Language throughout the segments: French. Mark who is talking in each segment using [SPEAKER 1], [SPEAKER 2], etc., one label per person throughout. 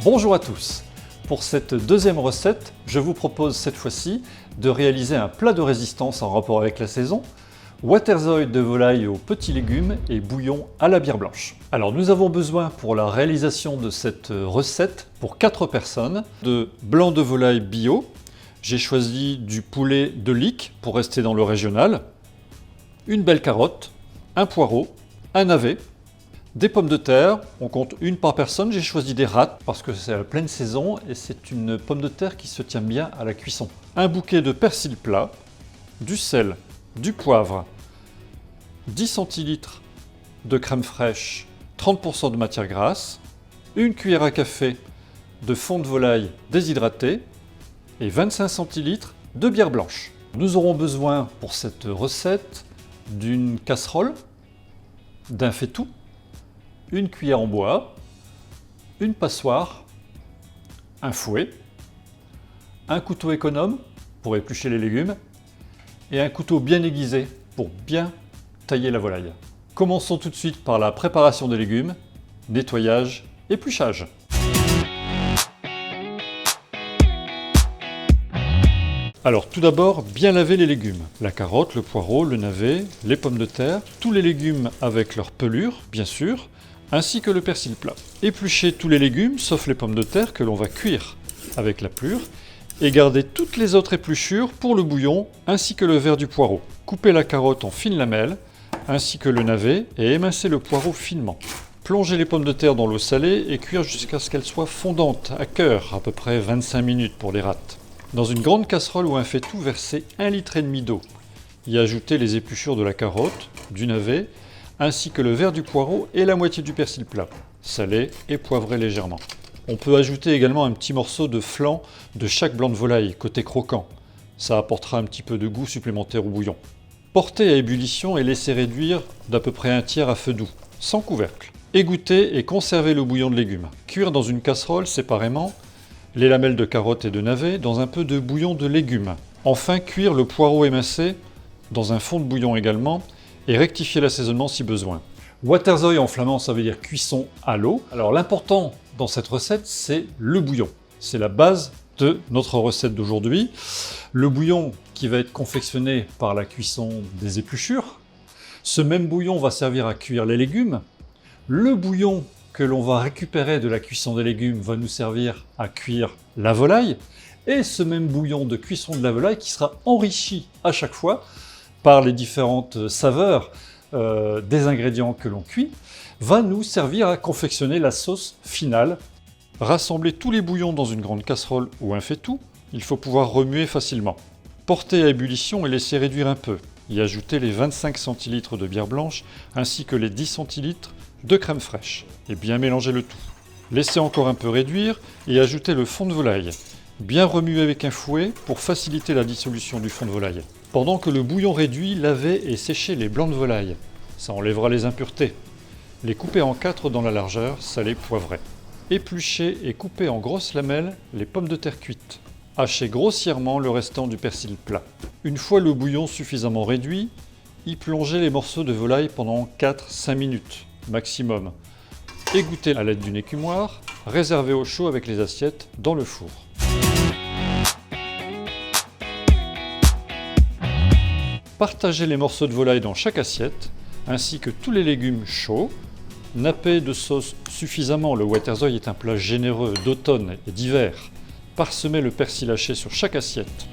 [SPEAKER 1] Bonjour à tous. Pour cette deuxième recette, je vous propose cette fois-ci de réaliser un plat de résistance en rapport avec la saison, waterzooi de volaille aux petits légumes et bouillon à la bière blanche. Alors nous avons besoin pour la réalisation de cette recette, pour 4 personnes, de blanc de volaille bio. J'ai choisi du poulet de Lick pour rester dans le régional, une belle carotte, un poireau, un navet, des pommes de terre, on compte une par personne, j'ai choisi des rates parce que c'est la pleine saison et c'est une pomme de terre qui se tient bien à la cuisson. Un bouquet de persil plat, du sel, du poivre, 10 centilitres de crème fraîche, 30% de matière grasse, une cuillère à café de fond de volaille déshydraté et 25 centilitres de bière blanche. Nous aurons besoin pour cette recette d'une casserole, d'un faitout, une cuillère en bois, une passoire, un fouet, un couteau économe pour éplucher les légumes et un couteau bien aiguisé pour bien tailler la volaille. Commençons tout de suite par la préparation des légumes, nettoyage, épluchage. Alors tout d'abord, bien laver les légumes. La carotte, le poireau, le navet, les pommes de terre, tous les légumes avec leur pelure, bien sûr, ainsi que le persil plat. Éplucher tous les légumes, sauf les pommes de terre que l'on va cuire avec la pelure, et garder toutes les autres épluchures pour le bouillon, ainsi que le verre du poireau. Couper la carotte en fines lamelles, ainsi que le navet, et émincer le poireau finement. Plonger les pommes de terre dans l'eau salée et cuire jusqu'à ce qu'elles soient fondantes, à cœur, à peu près 25 minutes pour les rates. Dans une grande casserole ou un faitout, versez 1,5 litre d'eau. Y ajouter les épluchures de la carotte, du navet, ainsi que le verre du poireau et la moitié du persil plat, salé et poivré légèrement. On peut ajouter également un petit morceau de flanc de chaque blanc de volaille, côté croquant. Ça apportera un petit peu de goût supplémentaire au bouillon. Portez à ébullition et laissez réduire d'à peu près un tiers à feu doux, sans couvercle. Égouttez et conservez le bouillon de légumes. Cuire dans une casserole séparément les lamelles de carottes et de navets dans un peu de bouillon de légumes. Enfin, cuire le poireau émincé dans un fond de bouillon également et rectifier l'assaisonnement si besoin. Waterzooi en flamand, ça veut dire cuisson à l'eau. Alors l'important dans cette recette, c'est le bouillon. C'est la base de notre recette d'aujourd'hui. Le bouillon qui va être confectionné par la cuisson des épluchures. Ce même bouillon va servir à cuire les légumes. Le bouillon que l'on va récupérer de la cuisson des légumes va nous servir à cuire la volaille. Et ce même bouillon de cuisson de la volaille qui sera enrichi à chaque fois par les différentes saveurs des ingrédients que l'on cuit, va nous servir à confectionner la sauce finale. Rassembler tous les bouillons dans une grande casserole ou un faitout, il faut pouvoir remuer facilement. Porter à ébullition et laisser réduire un peu. Y ajouter les 25 centilitres de bière blanche ainsi que les 10 centilitres de crème fraîche et bien mélanger le tout. Laisser encore un peu réduire et ajouter le fond de volaille. Bien remuer avec un fouet pour faciliter la dissolution du fond de volaille. Pendant que le bouillon réduit, lavez et séchez les blancs de volaille. Ça enlèvera les impuretés. Les couper en 4 dans la largeur, salé poivré. Éplucher et couper en grosses lamelles les pommes de terre cuites. Hachez grossièrement le restant du persil plat. Une fois le bouillon suffisamment réduit, y plongez les morceaux de volaille pendant 4-5 minutes maximum. Égouttez à l'aide d'une écumoire, réservez au chaud avec les assiettes dans le four. Partagez les morceaux de volaille dans chaque assiette, ainsi que tous les légumes chauds. Nappez de sauce suffisamment, le waterzooi est un plat généreux d'automne et d'hiver. Parsemez le persil haché sur chaque assiette.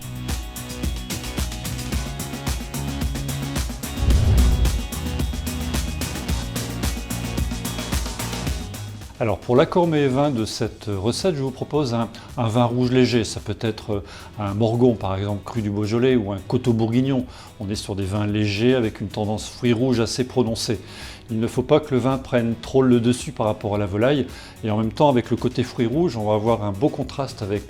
[SPEAKER 1] Alors pour l'accord mets et vin de cette recette, je vous propose un vin rouge léger. Ça peut être un Morgon par exemple, cru du Beaujolais, ou un Coteau Bourguignon. On est sur des vins légers avec une tendance fruits rouges assez prononcée. Il ne faut pas que le vin prenne trop le dessus par rapport à la volaille. Et en même temps, avec le côté fruits rouges, on va avoir un beau contraste avec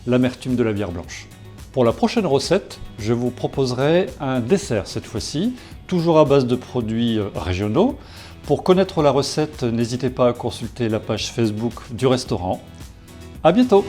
[SPEAKER 1] l'amertume de la bière blanche. Pour la prochaine recette, je vous proposerai un dessert cette fois-ci, toujours à base de produits régionaux. Pour connaître la recette, n'hésitez pas à consulter la page Facebook du restaurant. À bientôt!